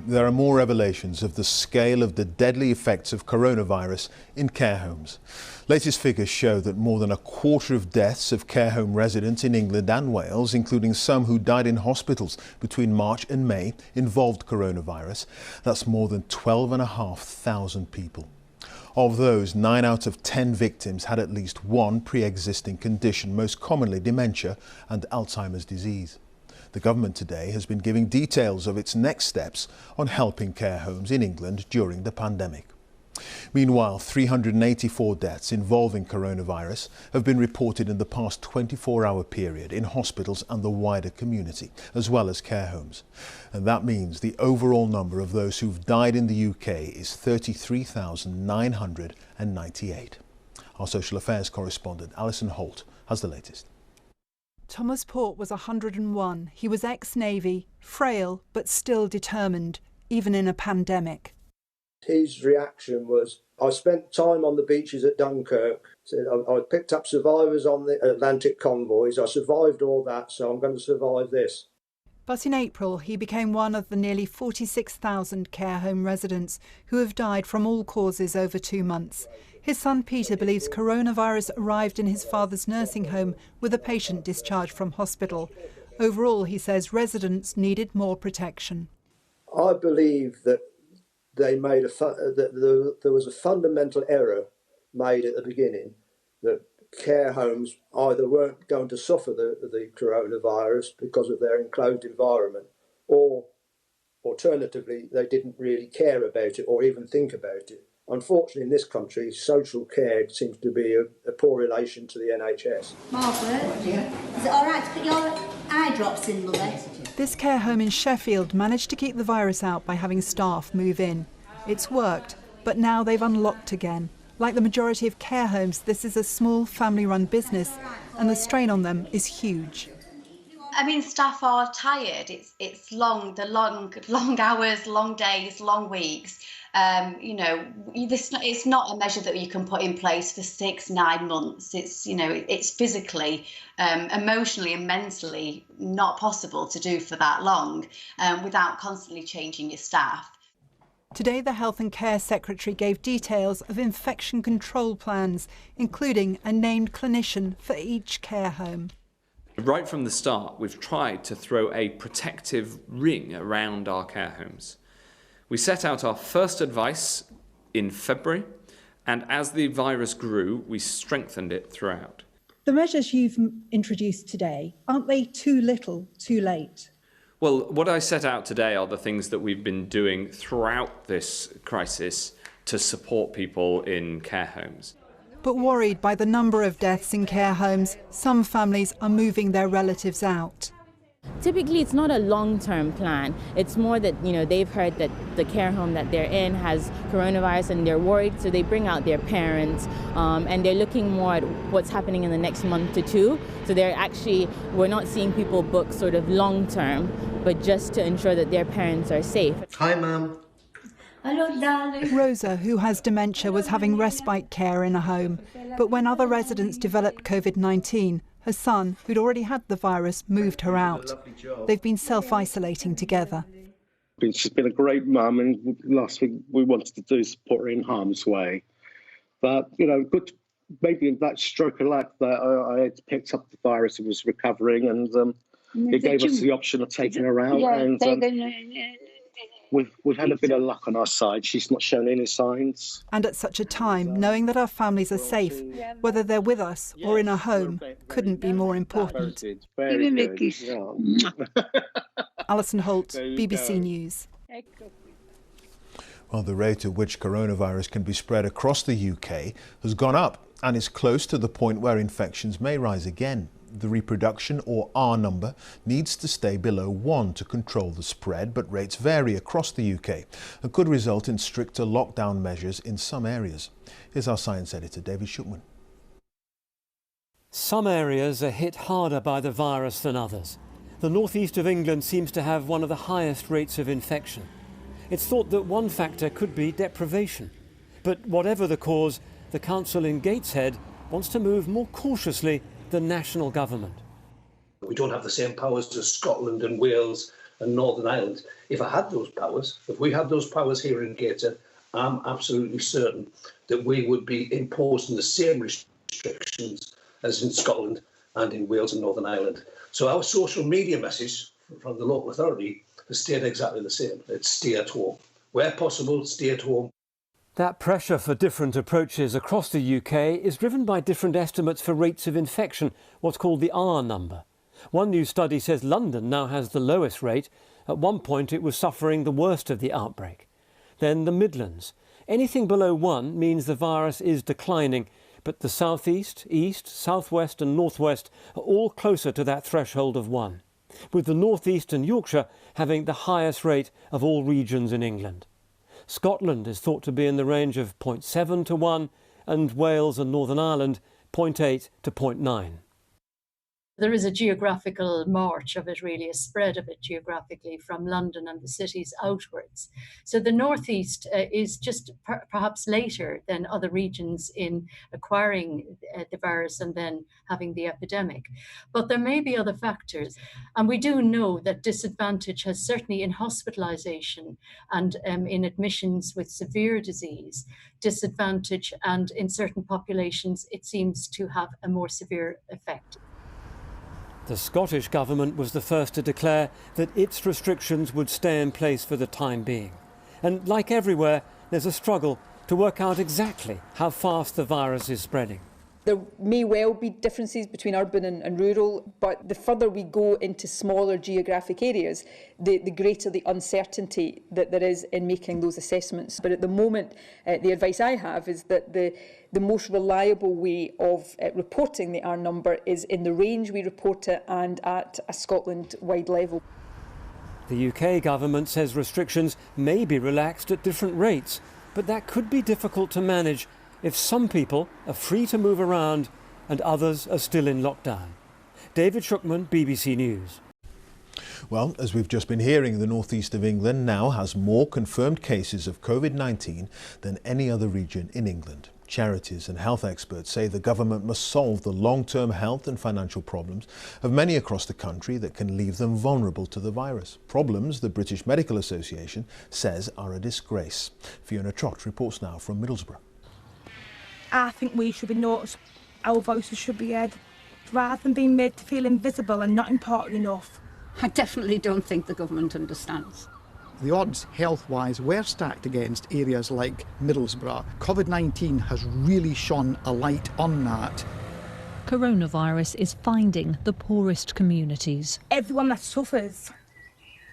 There are more revelations of the scale of the deadly effects of coronavirus in care homes. Latest figures show that more than a quarter of deaths of care home residents in England and Wales, including some who died in hospitals between March and May, involved coronavirus. That's more than 12,500 people. Of those, 9 out of 10 victims had at least one pre-existing condition, most commonly dementia and Alzheimer's disease. The government today has been giving details of its next steps on helping care homes in England during the pandemic. Meanwhile, 384 deaths involving coronavirus have been reported in the past 24-hour period in hospitals and the wider community, as well as care homes. And that means the overall number of those who've died in the UK is 33,998. Our social affairs correspondent Alison Holt has the latest. Thomas Port was 101. He was ex-Navy, frail but still determined, even in a pandemic. His reaction was, I spent time on the beaches at Dunkirk. Said, I picked up survivors on the Atlantic convoys. I survived all that, so I'm going to survive this. But in April, he became one of the nearly 46,000 care home residents who have died from all causes over 2 months. His son Peter believes coronavirus arrived in his father's nursing home with a patient discharged from hospital. Overall, he says residents needed more protection. I believe that there was a fundamental error made at the beginning, that care homes either weren't going to suffer the coronavirus because of their enclosed environment, or alternatively, they didn't really care about it or even think about it. Unfortunately, in this country, social care seems to be a poor relation to the NHS. Margaret, is it all right to put your eye drops in, lovey? This care home in Sheffield managed to keep the virus out by having staff move in. It's worked, but now they've unlocked again. Like the majority of care homes, this is a small family-run business, and the strain on them is huge. I mean, staff are tired. It's long hours, long days, long weeks. It's not a measure that you can put in place for 6-9 months. It's physically, emotionally and mentally not possible to do for that long without constantly changing your staff. Today, the Health and Care Secretary gave details of infection control plans, including a named clinician for each care home. Right from the start, we've tried to throw a protective ring around our care homes. We set out our first advice in February, and as the virus grew, we strengthened it throughout. The measures you've introduced today, aren't they too little, too late? Well, what I set out today are the things that we've been doing throughout this crisis to support people in care homes. But worried by the number of deaths in care homes, some families are moving their relatives out. Typically, it's not a long-term plan. It's more that, they've heard that the care home that they're in has coronavirus and they're worried, so they bring out their parents, and they're looking more at what's happening in the next month to two. So we're not seeing people book sort of long-term, but just to ensure that their parents are safe. Hi, Mum. Hello, darling. Rosa, who has dementia, was having respite care in a home. But when other residents developed COVID-19, her son, who'd already had the virus, moved her out. They've been self-isolating together. She's been a great mum, and last week we wanted to do is put her in harm's way. But, good, maybe in that stroke of luck that I had picked up the virus and was recovering, and it gave us the option of taking her out. Yeah, and we've had a bit of luck on our side. She's not shown any signs. And at such a time, knowing that our families are safe, whether they're with us or in a home, couldn't be more important. Very good. Alison Holt, BBC News. Well, the rate at which coronavirus can be spread across the UK has gone up and is close to the point where infections may rise again. The reproduction, or R number, needs to stay below 1 to control the spread, but rates vary across the UK and could result in stricter lockdown measures in some areas. Here's our science editor, David Shupman. Some areas are hit harder by the virus than others. The northeast of England seems to have one of the highest rates of infection. It's thought that one factor could be deprivation. But whatever the cause, the council in Gateshead wants to move more cautiously than national government. We don't have the same powers as Scotland and Wales and Northern Ireland. If I had those powers, if we had those powers here in Gateshead, I'm absolutely certain that we would be imposing the same restrictions as in Scotland and in Wales and Northern Ireland. So our social media message from the local authority has stayed exactly the same. It's stay at home. Where possible, stay at home. That pressure for different approaches across the UK is driven by different estimates for rates of infection, what's called the R number. One new study says London now has the lowest rate. At one point it was suffering the worst of the outbreak. Then the Midlands. Anything below 1 means the virus is declining, but the southeast, east, southwest and northwest are all closer to that threshold of 1, with the northeast and Yorkshire having the highest rate of all regions in England. Scotland is thought to be in the range of 0.7 to 1 and Wales and Northern Ireland 0.8 to 0.9. There is a geographical march of it, really, a spread of it geographically from London and the cities outwards. So the northeast is just perhaps later than other regions in acquiring the virus and then having the epidemic. But there may be other factors. And we do know that disadvantage has certainly in hospitalisation and in admissions with severe disease, disadvantage, and in certain populations it seems to have a more severe effect. The Scottish Government was the first to declare that its restrictions would stay in place for the time being. And like everywhere, there's a struggle to work out exactly how fast the virus is spreading. There may well be differences between urban and rural, but the further we go into smaller geographic areas, the greater the uncertainty that there is in making those assessments. But at the moment, the advice I have is that the most reliable way of reporting the R number is in the range we report it and at a Scotland-wide level. The UK government says restrictions may be relaxed at different rates, but that could be difficult to manage if some people are free to move around and others are still in lockdown. David Shukman, BBC News. Well, as we've just been hearing, the northeast of England now has more confirmed cases of COVID-19 than any other region in England. Charities and health experts say the government must solve the long-term health and financial problems of many across the country that can leave them vulnerable to the virus. Problems the British Medical Association says are a disgrace. Fiona Trott reports now from Middlesbrough. I think we should be noticed, our voices should be heard, rather than being made to feel invisible and not important enough. I definitely don't think the government understands. The odds health-wise were stacked against areas like Middlesbrough. COVID-19 has really shone a light on that. Coronavirus is finding the poorest communities. Everyone that suffers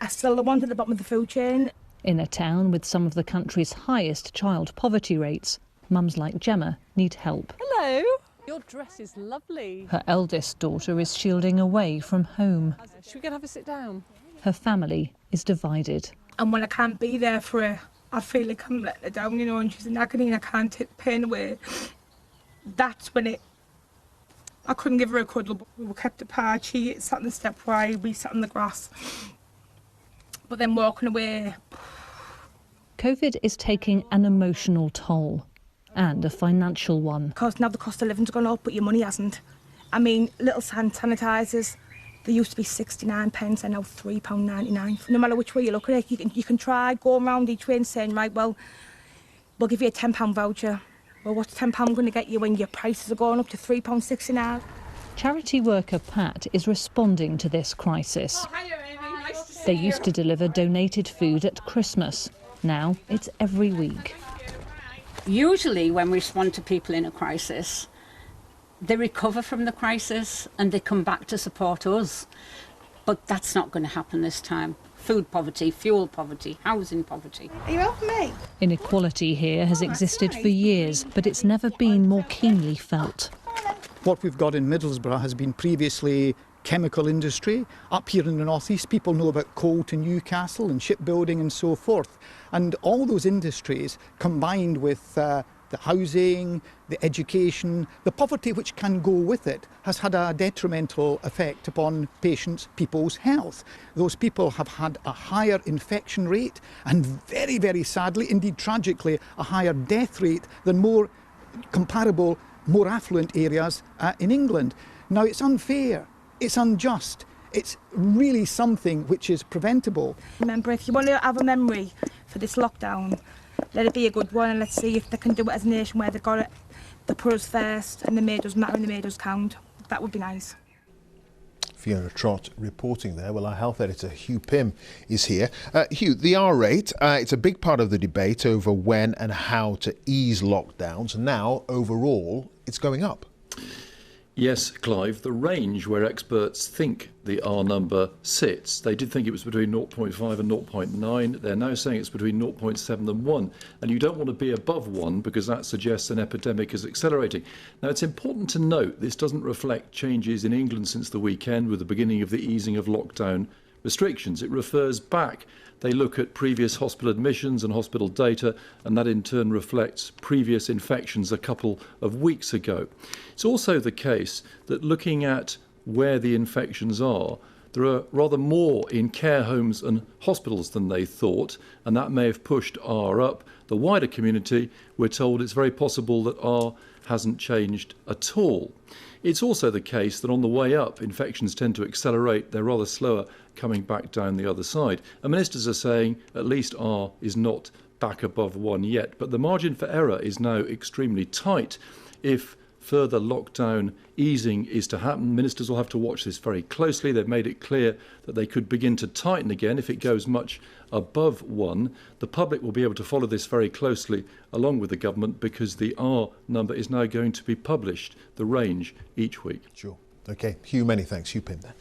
are still the ones at the bottom of the food chain. In a town with some of the country's highest child poverty rates, mums like Gemma need help. Hello. Your dress is lovely. Her eldest daughter is shielding away from home. Should we go and have a sit down? Her family is divided. And when I can't be there for her, I feel like I'm letting her down, you know, and she's in agony and I can't take the pain away. That's when I couldn't give her a cuddle. We were kept apart. She sat on the step while we sat on the grass. But then walking away. COVID is taking an emotional toll. And a financial one. Because now the cost of living's gone up, but your money hasn't. I mean, little hand sanitisers, they used to be 69p, and now £3.99. No matter which way you look at it, you can try going around each way and saying, right, well, we'll give you a £10 voucher. Well, what's £10 going to get you when your prices are going up to £3.69? Charity worker Pat is responding to this crisis. Oh, hiya, Amy. Nice to see They you. used to deliver donated food at Christmas. Now it's every week. Usually when we respond to people in a crisis, they recover from the crisis and they come back to support us. But that's not going to happen this time. Food poverty, fuel poverty, housing poverty. Are you helping me? Inequality here has existed for years, but it's never been more keenly felt. What we've got in Middlesbrough has been previously chemical industry. Up here in the northeast, people know about coal to Newcastle and shipbuilding and so forth. And all those industries, combined with the housing, the education, the poverty which can go with it, has had a detrimental effect upon people's health. Those people have had a higher infection rate and very, very sadly, indeed tragically, a higher death rate than more comparable, more affluent areas in England. Now, it's unfair, it's unjust, It's really something which is preventable. Remember, if you want to have a memory for this lockdown, let it be a good one, and let's see if they can do it as a nation where they got it, they put us first and they made us matter and they made us count. That would be nice. Fiona Trott reporting there. Well, our health editor Hugh Pym is here. Hugh, the R rate, it's a big part of the debate over when and how to ease lockdowns. Now, overall, it's going up. Yes, Clive, the range where experts think the R number sits, they did think it was between 0.5 and 0.9. They're now saying it's between 0.7 and 1. And you don't want to be above 1 because that suggests an epidemic is accelerating. Now, it's important to note this doesn't reflect changes in England since the weekend with the beginning of the easing of lockdown restrictions. It refers back. They look at previous hospital admissions and hospital data, and that in turn reflects previous infections a couple of weeks ago. It's also the case that looking at where the infections are, there are rather more in care homes and hospitals than they thought, and that may have pushed R up. The wider community, we're told it's very possible that R hasn't changed at all. It's also the case that on the way up, infections tend to accelerate. They're rather slower coming back down the other side. And ministers are saying at least R is not back above 1 yet. But the margin for error is now extremely tight. If further lockdown easing is to happen, ministers will have to watch this very closely. They've made it clear that they could begin to tighten again if it goes much above 1. The public will be able to follow this very closely along with the government because the R number is now going to be published, the range, each week. Sure. OK. Hugh, many thanks. Hugh Pym there.